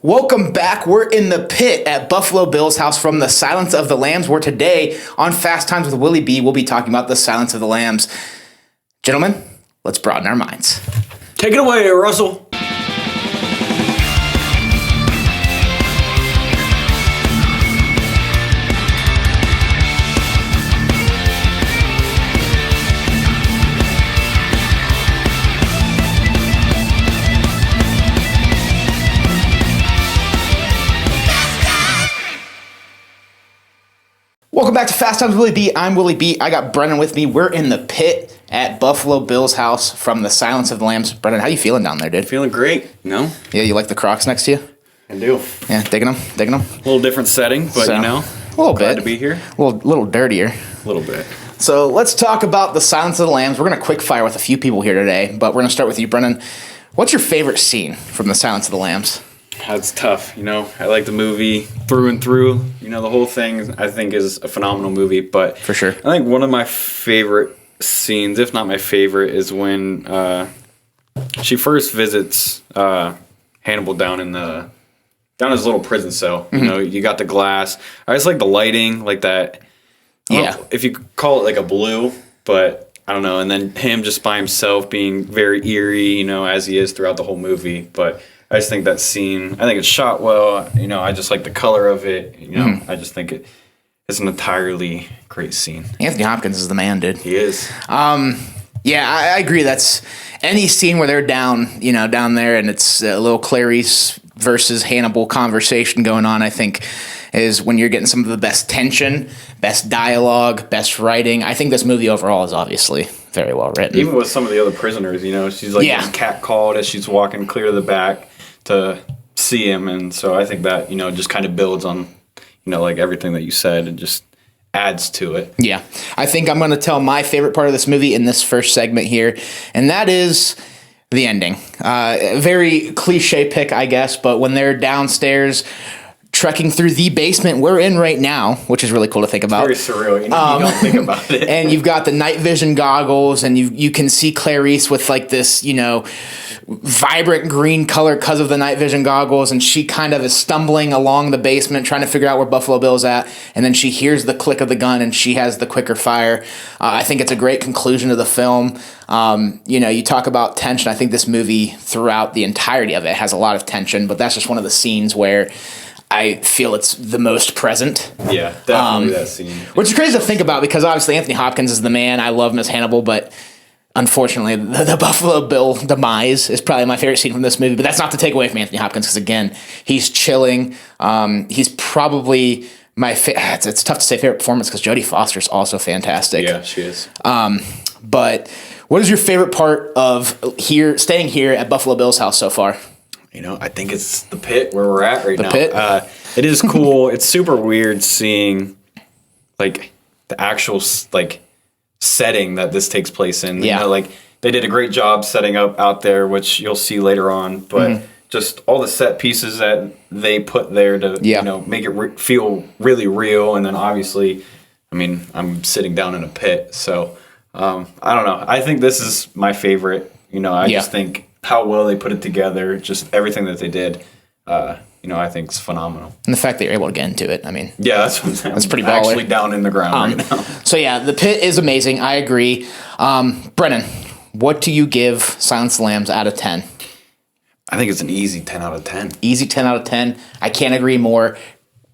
Welcome back. We're in the pit at Buffalo Bill's house from The Silence of the Lambs, where today on Fast Times with Willy B, we'll be talking about The Silence of the Lambs. Gentlemen, let's broaden our minds. Take it away, Russell. Welcome back to Fast Times with Willy B. I'm Willy B. I got Brennan with me. We're in the pit at Buffalo Bill's house from The Silence of the Lambs. Brennan, how you feeling down there, dude? Feeling great, Yeah, you like the Crocs next to you? I do. Yeah, digging them? A little different setting, but So, a little glad bit. to be here. A little dirtier. A little bit. So let's talk about The Silence of the Lambs. We're going to quick fire with a few people here today, but we're going to start with you, Brennan. What's your favorite scene from The Silence of the Lambs? That's tough, I like the movie through and through. The whole thing I think is a phenomenal movie, but For sure. I think one of my favorite scenes, if not my favorite, is when she first visits Hannibal down his little prison cell. You got the glass. I just like the lighting, like that. I don't know if you could call it like a blue, but I don't know. And then him just by himself being very eerie, as he is throughout the whole movie. But I just think that scene, I think it's shot well. I just like the color of it. I just think it's an entirely great scene. Anthony Hopkins is the man, dude. He is. Yeah, I agree. That's any scene where they're down there, and it's a little Clarice versus Hannibal conversation going on, I think, is when you're getting some of the best tension, best dialogue, best writing. I think this movie overall is obviously very well written. Even with some of the other prisoners, she's like getting catcalled as she's walking clear to the back to see him. And so I think that, just kind of builds on, like everything that you said and just adds to it. Yeah. I think I'm going to tell my favorite part of this movie in this first segment here, and that is the ending. Very cliche pick, I guess, but when they're downstairs trekking through the basement we're in right now, which is really cool to think about. Very surreal, you don't think about it. And you've got the night vision goggles, and you can see Clarice with like this, vibrant green color because of the night vision goggles, and she kind of is stumbling along the basement trying to figure out where Buffalo Bill's at, and then she hears the click of the gun and she has the quicker fire. I think it's a great conclusion to the film. You talk about tension. I think this movie throughout the entirety of it has a lot of tension, but that's just one of the scenes where I feel it's the most present. Yeah, definitely that scene. Which is crazy to think about because obviously Anthony Hopkins is the man. I love him as Hannibal, but unfortunately the Buffalo Bill demise is probably my favorite scene from this movie. But that's not to take away from Anthony Hopkins because, again, he's chilling. He's probably my favorite. It's tough to say favorite performance because Jodie Foster's also fantastic. Yeah, she is. But what is your favorite part of staying here at Buffalo Bill's house so far? I think it's the pit where we're at right now. The pit? It is cool. It's super weird seeing, like, the actual, like, setting that this takes place in. Yeah. They did a great job setting up out there, which you'll see later on. But just all the set pieces that they put there to, make it feel really real. And then, obviously, I'm sitting down in a pit. So, I don't know. I think this is my favorite. I just think how well they put it together, just everything that they did, I think is phenomenal. And the fact that you're able to get into it, Yeah, that's what I'm saying. That's pretty baller. Actually down in the ground right now. So yeah, the pit is amazing. I agree. Brennan, what do you give Silence of the Lambs out of 10? I think it's an easy 10 out of 10. Easy 10 out of 10. I can't agree more.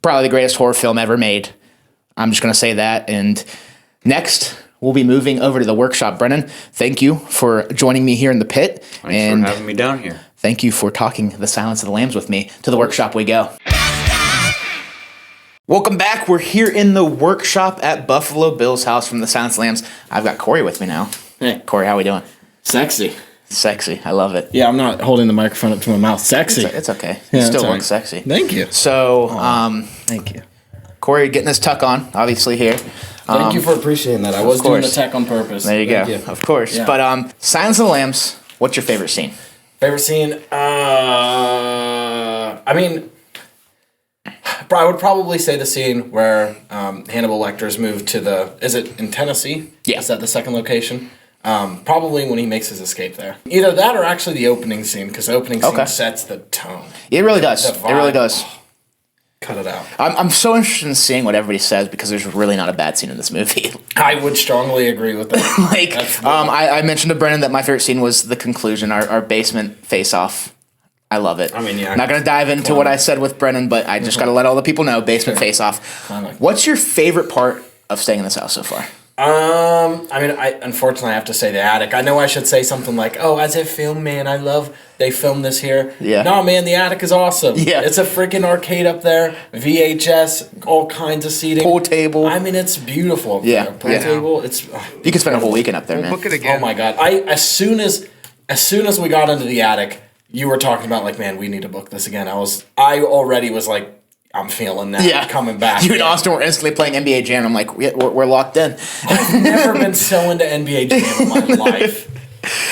Probably the greatest horror film ever made. I'm just going to say that. And next, we'll be moving over to the workshop. Brennan, thank you for joining me here in the pit. Thanks for having me down here. Thank you for talking The Silence of the Lambs with me. To the workshop we go. Welcome back. We're here in the workshop at Buffalo Bill's house from The Silence of the Lambs. I've got Kory with me now. Hey. Kory, how we doing? Sexy. Sexy. I love it. Yeah, I'm not holding the microphone up to my mouth. Sexy. It's okay. You still look sexy. Thank you. So, thank you. Kory getting his tuck on, obviously, here. Thank you for appreciating that. I was doing the tech on purpose. There you go. Of course. Yeah. But Silence of the Lambs, what's your favorite scene? Favorite scene? I would probably say the scene where Hannibal Lecter's moved to is it in Tennessee? Yeah. Is that the second location? Probably when he makes his escape there. Either that or actually the opening scene, because the opening scene sets the tone. It really does. It really does. Cut it out. I'm so interested in seeing what everybody says because there's really not a bad scene in this movie. I would strongly agree with that. I mentioned to Brennan that my favorite scene was the conclusion, our basement face-off. I love it. I mean, yeah. I'm not going to dive into what I said with Brennan, but I just got to let all the people know, basement face-off. What's your favorite part of staying in this house so far? I unfortunately have to say the attic. I know I should say something like, "Oh, as a film man, I love they filmed this here." Yeah. No, man, the attic is awesome. Yeah. It's a freaking arcade up there, VHS, all kinds of seating, Pool table. I mean, it's beautiful. Up Yeah. there. Pool table. It's You could spend a whole weekend up there, man. Book it again. Oh my god! As soon as we got into the attic, you were talking about like, man, we need to book this again. I already was like, I'm feeling that coming back. You and Austin were instantly playing NBA Jam. I'm like, we're locked in. I've never been so into NBA Jam in my life.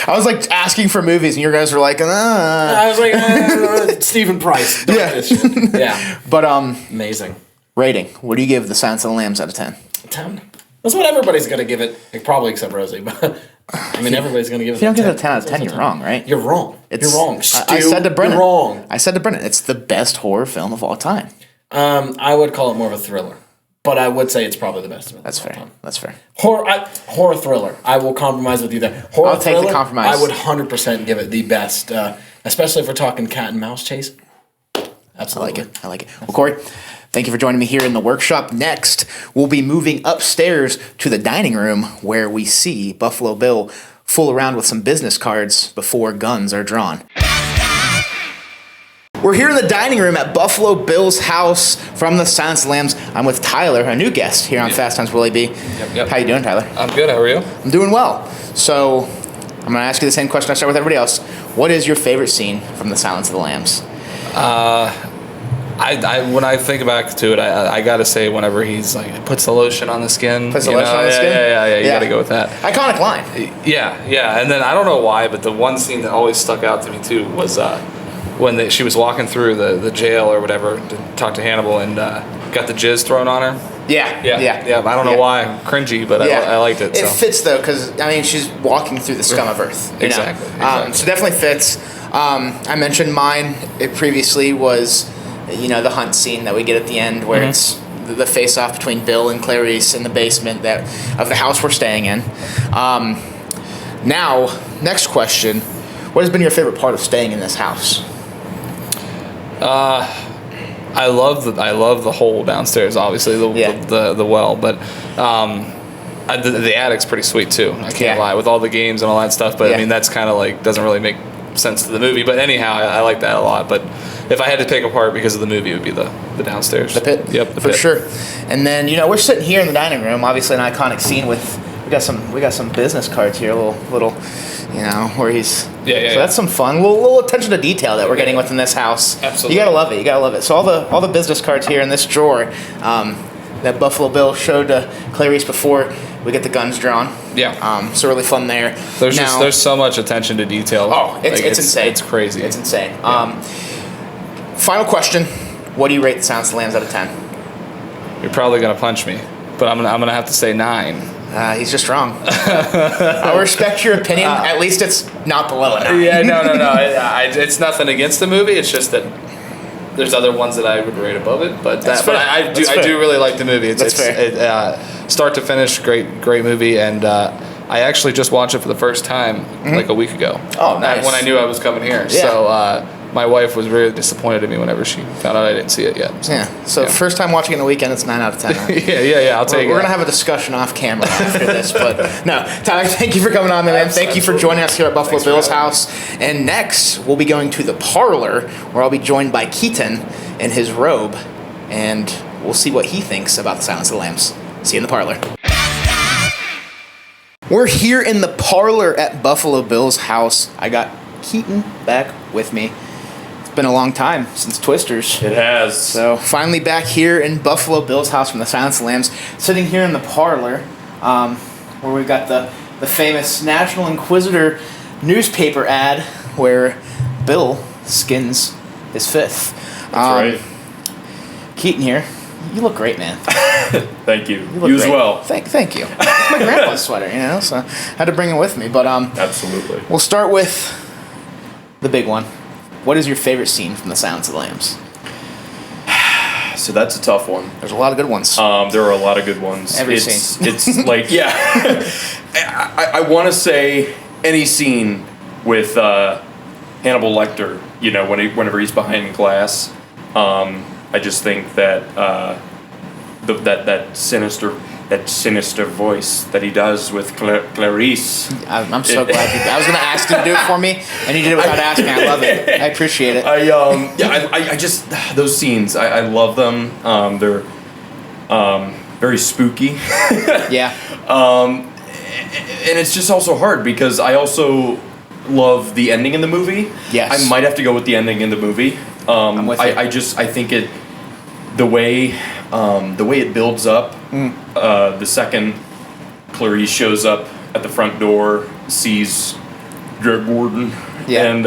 I was like asking for movies, and you guys were like, I was like, Stephen Price. Don't do this shit. Yeah. But amazing. Rating. What do you give The Silence of the Lambs out of 10? 10. That's what everybody's gonna give it. Like, probably except Rosie, but I mean everybody's gonna give it. If you don't give it a 10 out of 10, you're wrong, right? You're wrong. You're wrong. I said to Brennan. You're wrong. I said to Brennan, it's the best horror film of all time. I would call it more of a thriller, but I would say it's probably the best. That's fair. That's fair. Horror thriller. I will compromise with you there. Horror I'll take thriller, the compromise. I would 100% give it the best, especially if we're talking cat and mouse chase. Absolutely. I like it. Well, Kory, thank you for joining me here in the workshop. Next, we'll be moving upstairs to the dining room where we see Buffalo Bill fool around with some business cards before guns are drawn. We're here in the dining room at Buffalo Bill's house from the Silence of the Lambs. I'm with Tyler, a new guest here on Fast Times Willy B. Yep. How you doing, Tyler? I'm good. How are you? I'm doing well. So I'm going to ask you the same question I start with everybody else. What is your favorite scene from the Silence of the Lambs? When I think back to it, I gotta say whenever he's like puts the lotion on the skin. Puts the lotion on the skin? Yeah. You gotta go with that. Iconic line. Yeah. And then I don't know why, but the one scene that always stuck out to me too was when she was walking through the jail or whatever to talk to Hannibal and got the jizz thrown on her. Yeah. I don't know why I'm cringy, but I liked it. It fits though, because I mean she's walking through the scum of earth. Exactly. So definitely fits. I mentioned mine. It previously was, the hunt scene that we get at the end where it's the face off between Bill and Clarice in the basement of the house we're staying in. Now, next question: what has been your favorite part of staying in this house? I love the hole downstairs. Obviously, the well, but the attic's pretty sweet too. I can't lie with all the games and all that stuff. But I mean, that's kind of like doesn't really make sense to the movie. But anyhow, I like that a lot. But if I had to pick apart because of the movie, it would be the downstairs. The pit. Yep, the for pit. Sure. And then we're sitting here in the dining room. Obviously, an iconic scene with we got some business cards here. Little. Where he's so that's some fun little attention to detail that we're getting within this house. Absolutely, you gotta love it. So all the business cards here in this drawer that Buffalo Bill showed to Clarice before we get the guns drawn. So really fun there. There's so much attention to detail. Oh, it's insane. It's crazy. It's insane. Final question: what do you rate the Silence of the Lambs out of 10? You're probably gonna punch me, but I'm gonna have to say 9. He's just wrong. I respect your opinion. At least it's not below it. Yeah, no. It's nothing against the movie. It's just that there's other ones that I would rate above it. But I do really like the movie. It's fair. Start to finish, great movie. And I actually just watched it for the first time like a week ago. Oh, nice. When I knew I was coming here. Yeah. So my wife was very disappointed in me whenever she found out I didn't see it yet. So first time watching it in the weekend, it's 9 out of 10. Huh? yeah. I'll take it. We're going to have a discussion off camera after this. But no, Tyler, thank you for coming on, man. Thank you for joining us here at Buffalo Bill's house. And next, we'll be going to the Parlor, where I'll be joined by Keaton in his robe. And we'll see what he thinks about the Silence of the Lambs. See you in the Parlor. We're here in the Parlor at Buffalo Bill's house. I got Keaton back with me. It's been a long time since Twisters. It has. So finally back here in Buffalo Bill's house from the Silence of the Lambs, sitting here in the Parlor, where we've got the famous National Inquisitor newspaper ad where Bill skins his fifth. That's right. Keaton here. You look great, man. Thank you. You as great. well. Thank you. It's my grandpa's sweater, so I had to bring it with me. But Absolutely. We'll start with the big one. What is your favorite scene from The Silence of the Lambs? So that's a tough one. There's a lot of good ones. There are a lot of good ones. Every scene. It's like, yeah. I want to say any scene with Hannibal Lecter, whenever he's behind glass. I just think that that sinister voice that he does with Clarice. I'm so glad I was going to ask you to do it for me, and you did it without asking. I love it. I appreciate it. I just those scenes. I love them. They're very spooky. Yeah. And it's just also hard because I also love the ending in the movie. Yes. I might have to go with the ending in the movie. I'm with you. I think the way it builds up. The second Clarice shows up at the front door, sees Greg Warden, and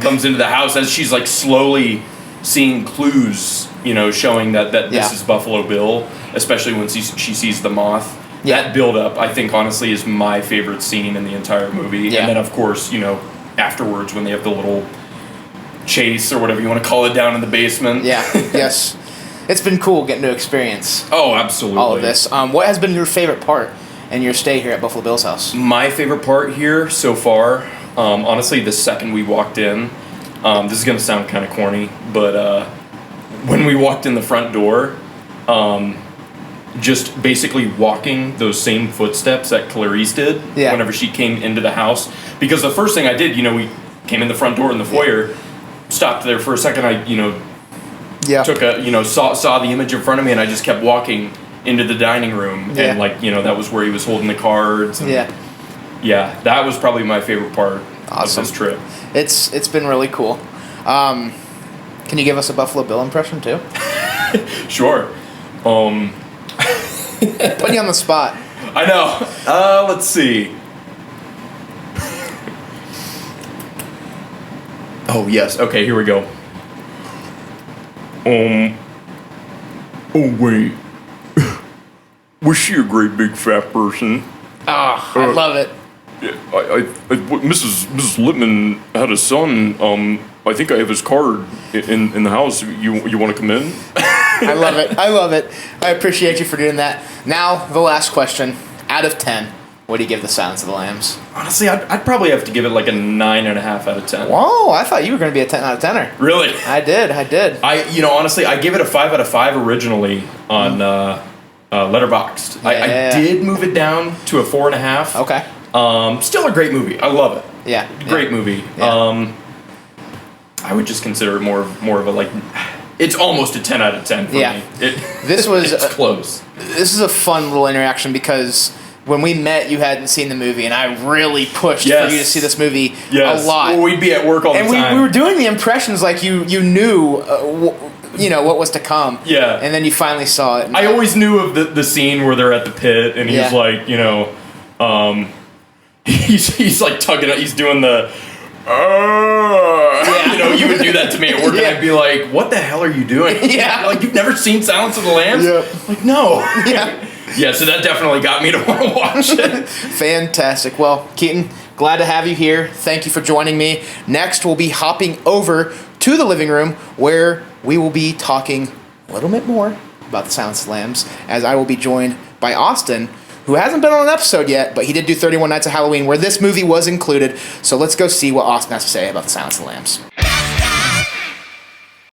comes into the house as she's like slowly seeing clues, showing that this is Buffalo Bill, especially when she sees the moth. Yeah. That build up, I think, honestly, is my favorite scene in the entire movie. Yeah. And then, of course, afterwards when they have the little chase or whatever you want to call it down in the basement. Yeah. Yes. It's been cool getting to experience. Oh, absolutely. All of this. What has been your favorite part in your stay here at Buffalo Bill's house? My favorite part here so far, honestly, the second we walked in, this is going to sound kind of corny, but when we walked in the front door, just basically walking those same footsteps that Clarice did whenever she came into the house. Because the first thing I did, we came in the front door in the foyer, stopped there for a second, took saw the image in front of me, and I just kept walking into the dining room, and that was where he was holding the cards. And that was probably my favorite part of this trip. It's been really cool. Can you give us a Buffalo Bill impression too? Sure. Put you on the spot. I know. Let's see. Oh yes. Okay, here we go. Oh wait. Was she a great big fat person? Ah, I love it. Yeah, Mrs. Lippman had a son. I think I have his card in the house. You want to come in? I love it. I love it. I appreciate you for doing that. Now, the last question. Out of 10, what do you give The Silence of the Lambs? Honestly, I'd probably have to give it like a 9.5 out of 10. Whoa, I thought you were going to be a 10 out of 10er. Really? I did. Honestly, I gave it a 5 out of 5 originally on Letterboxd. Yeah. I did move it down to a 4.5. Okay. Still a great movie. I love it. Yeah. Great movie. Yeah. I would just consider it more of a like. It's almost a 10 out of 10 for me. It's close. This is a fun little interaction because when we met, you hadn't seen the movie, and I really pushed for you to see this movie a lot. Well, we'd be at work all the time. And we were doing the impressions like you knew, what was to come. Yeah. And then you finally saw it. I always knew of the scene where they're at the pit, and he's like, he's like tugging it. He's doing the. You would do that to me at work, and I'd be like, "What the hell are you doing?" Yeah, like you've never seen Silence of the Lambs? Yeah, like no. Yeah, so that definitely got me to want to watch it. Fantastic. Well, Keaton, glad to have you here. Thank you for joining me. Next, we'll be hopping over to the living room where we will be talking a little bit more about The Silence of the Lambs, as I will be joined by Austin, who hasn't been on an episode yet, but he did do 31 Nights of Halloween, where this movie was included. So let's go see what Austin has to say about The Silence of the Lambs.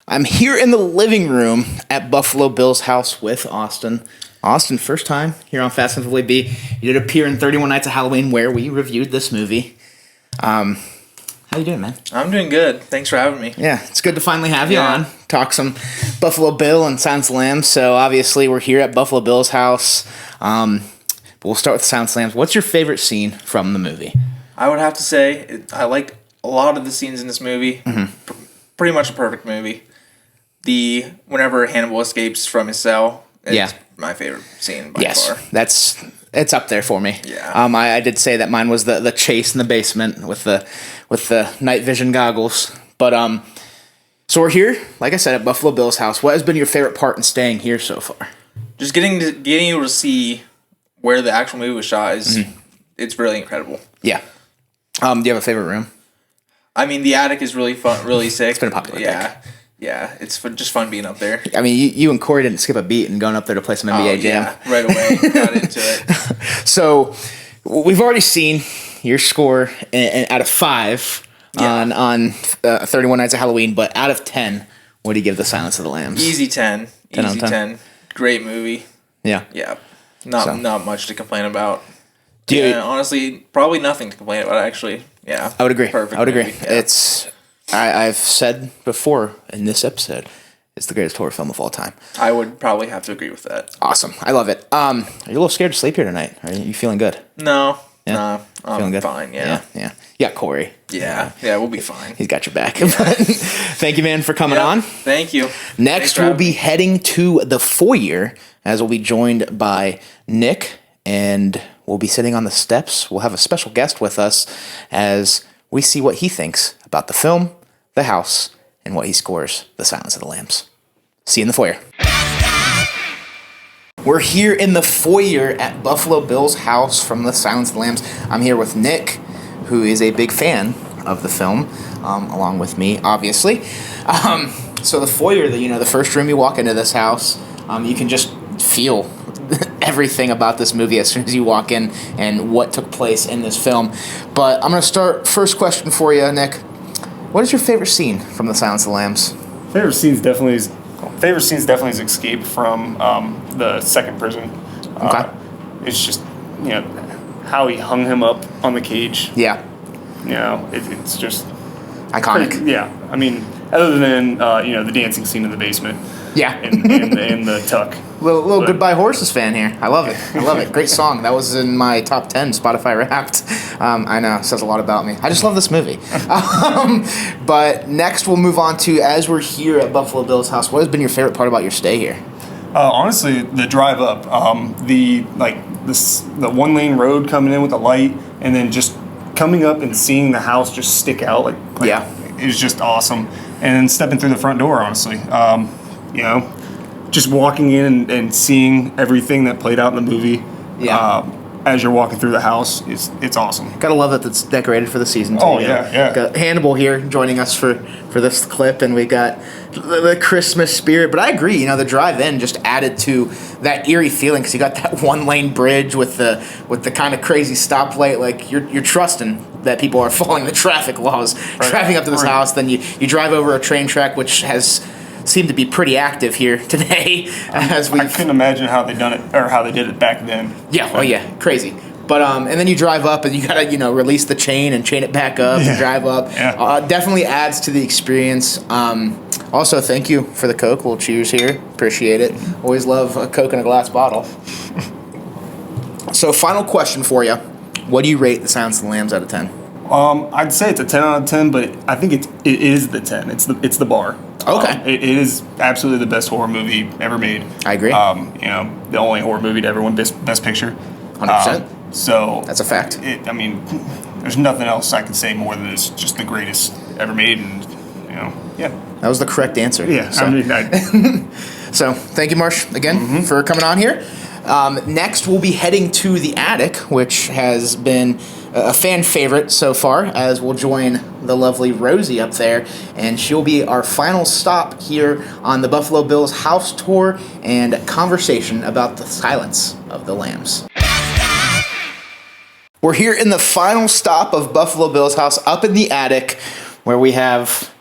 I'm here in the living room at Buffalo Bill's house with Austin. Austin, first time here on Fast and Fully B. You did appear in 31 Nights of Halloween, where we reviewed this movie. How you doing, man? I'm doing good. Thanks for having me. Yeah, it's good to finally have you on. Talk some Buffalo Bill and Silence of the Lambs. So obviously we're here at Buffalo Bill's house. But we'll start with Silence of the Lambs. What's your favorite scene from the movie? I would have to say I liked a lot of the scenes in this movie. Mm-hmm. Pretty much a perfect movie. Whenever Hannibal escapes from his cell, it's my favorite scene by far. It's up there for me. Yeah. I did say that mine was the chase in the basement with the night vision goggles. But So we're here, like I said, at Buffalo Bill's house. What has been your favorite part in staying here so far? Just getting able to see where the actual movie was shot is it's really incredible. Yeah. Do you have a favorite room? I mean, the attic is really fun, really sick. It's been a popular pick. Yeah, it's just fun being up there. I mean, you and Kory didn't skip a beat and going up there to play some NBA Jam. Yeah, right away. Got into it. So we've already seen your score out of 5 on 31 Nights of Halloween, but out of 10, what do you give The Silence of the Lambs? Easy 10. 10 Easy 10. Great movie. Yeah. Yeah. Not much to complain about. Dude, honestly, probably nothing to complain about, actually. Yeah. I would agree. Perfect I would agree. movie. Yeah. I've said before in this episode, it's the greatest horror film of all time. I would probably have to agree with that. Awesome. I love it. Are you a little scared to sleep here tonight? Are you feeling good? No. Yeah. No. I'm Feeling good? fine, yeah. Yeah. You got Kory. Yeah, we'll be fine. He's got your back. Thank you, man, for coming on. Thank you. Next, we'll be heading to the foyer, as we'll be joined by Nick, and we'll be sitting on the steps. We'll have a special guest with us as we see what he thinks about the film, the house, and what he scores The Silence of the Lambs. See you in the foyer. We're here in the foyer at Buffalo Bill's house from The Silence of the Lambs. I'm here with Nick, who is a big fan of the film, along with me, obviously. So the foyer, the first room you walk into this house, you can just feel everything about this movie as soon as you walk in and what took place in this film. But I'm going to start, first question for you, Nick. What is your favorite scene from The Silence of the Lambs? Favorite scene's definitely his escape from the second prison. Okay. It's just, how he hung him up on the cage. Yeah. It's just iconic. Yeah. I mean, other than the dancing scene in the basement. Yeah. and the tuck. Little Goodbye Horses fan here. I love it. Great song. That was in my top 10 Spotify Wrapped. I know, it says a lot about me. I just love this movie. But next we'll move on to, as we're here at Buffalo Bill's house, what has been your favorite part about your stay here? Honestly, the drive up. The one lane road coming in with the light, and then just coming up and seeing the house just stick out. It was just awesome. And then stepping through the front door, honestly. Just walking in and seeing everything that played out in the movie. Yeah. As you're walking through the house, it's awesome. Gotta love that it's decorated for the season too. Oh yeah. Got Hannibal here joining us for this clip, and we got the Christmas spirit. But I agree, the drive-in just added to that eerie feeling because you got that one-lane bridge with the kind of crazy stoplight. Like you're trusting that people are following the traffic laws, driving up to this house. Then you drive over a train track, which has seemed to be pretty active here today. I couldn't imagine how they done it or how they did it back then. Yeah, crazy. But and then you drive up and you gotta release the chain and chain it back up and drive up. Yeah. Definitely adds to the experience. Also, thank you for the Coke. Little cheers here. Appreciate it. Always love a Coke in a glass bottle. So, final question for you: what do you rate The Silence of the Lambs out of 10? I'd say it's a 10 out of 10, but I think it is the 10. It's the bar. Okay. It is absolutely the best horror movie ever made. I agree. The only horror movie to ever win Best Picture. 100%. So that's a fact. There's nothing else I can say more than it's just the greatest ever made, and That was the correct answer. Yeah. So, so thank you, Marsh, again for coming on here. Next, we'll be heading to the attic, which has been a fan favorite so far, as we'll join the lovely Rosie up there, and she'll be our final stop here on the Buffalo Bills house tour and conversation about The Silence of the Lambs. We're here in the final stop of Buffalo Bill's house, up in the attic, where we have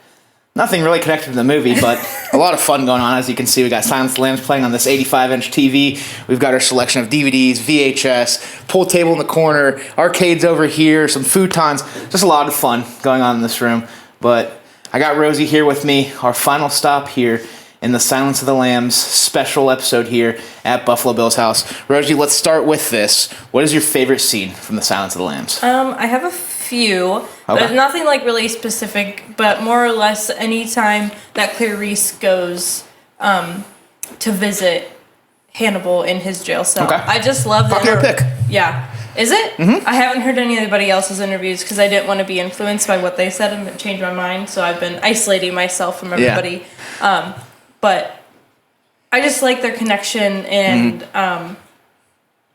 nothing really connected to the movie, but a lot of fun going on. As you can see, we got Silence of the Lambs playing on this 85-inch TV. We've got our selection of DVDs, VHS, pool table in the corner, arcades over here, some futons. Just a lot of fun going on in this room. But I got Rosie here with me, our final stop here in the Silence of the Lambs special episode here at Buffalo Bill's house. Rosie, let's start with this. What is your favorite scene from the Silence of the Lambs? I have a few. Okay. There's nothing really specific, but more or less anytime that Clarice goes to visit Hannibal in his jail cell. Okay. I just love that. Popular pick. Yeah. Is it? Mm-hmm. I haven't heard anybody else's interviews because I didn't want to be influenced by what they said and change my mind. So I've been isolating myself from everybody. Yeah. But I just like their connection and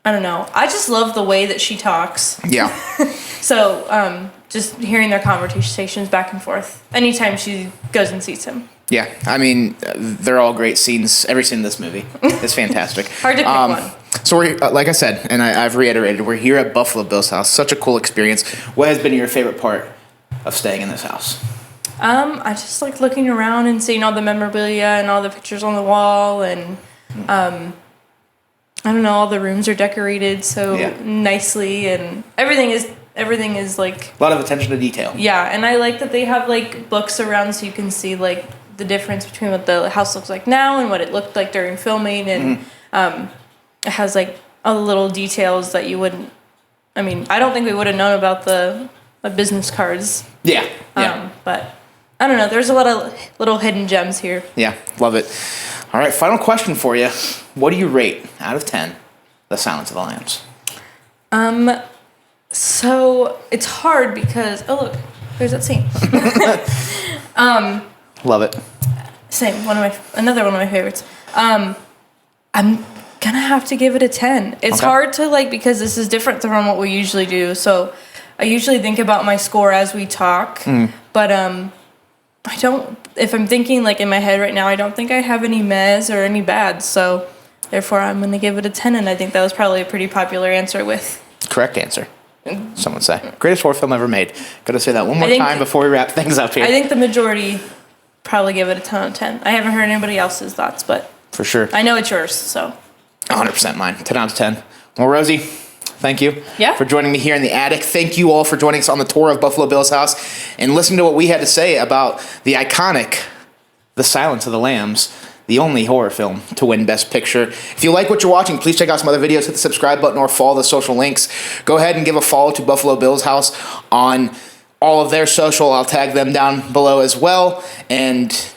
I don't know. I just love the way that she talks. Yeah. So just hearing their conversations back and forth anytime she goes and sees him. Yeah, I mean, they're all great scenes. Every scene in this movie is fantastic. Hard to pick one. So we're, like I said, and I've reiterated, we're here at Buffalo Bill's house. Such a cool experience. What has been your favorite part of staying in this house? I just like looking around and seeing all the memorabilia and all the pictures on the wall, and I don't know, all the rooms are decorated so nicely, and everything is like a lot of attention to detail. Yeah, and I like that they have like books around so you can see like the difference between what the house looks like now and what it looked like during filming, and it has like all the little details that you wouldn't. I mean, I don't think we would have known about the business cards. Yeah. But I don't know. There's a lot of little hidden gems here. Yeah, love it. All right, final question for you. What do you rate out of 10 The Silence of the Lambs? So it's hard because look, there's that scene. Love it. Same, another one of my favorites. I'm gonna have to give it a 10. It's hard to like because this is different from what we usually do. So I usually think about my score as we talk, but I don't. If I'm thinking like in my head right now, I don't think I have any mehs or any bads. So therefore, I'm gonna give it a 10, and I think that was probably a pretty popular answer with. Correct answer. Some would say. Greatest horror film ever made. Gotta say that one more time before we wrap things up here. I think the majority probably give it a 10 out of 10. I haven't heard anybody else's thoughts, but for sure. I know it's yours, so. 100% mine. 10 out of 10. Well, Rosie, thank you for joining me here in the attic. Thank you all for joining us on the tour of Buffalo Bill's house and listening to what we had to say about the iconic The Silence of the Lambs, the only horror film to win Best Picture. If you like what you're watching, please check out some other videos. Hit the subscribe button or follow the social links. Go ahead and give a follow to Buffalo Bill's house on all of their social. I'll tag them down below as well. And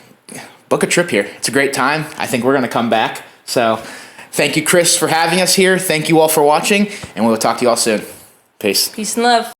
book a trip here. It's a great time. I think we're going to come back. So thank you, Chris, for having us here. Thank you all for watching, and we'll talk to you all soon. Peace. Peace and love.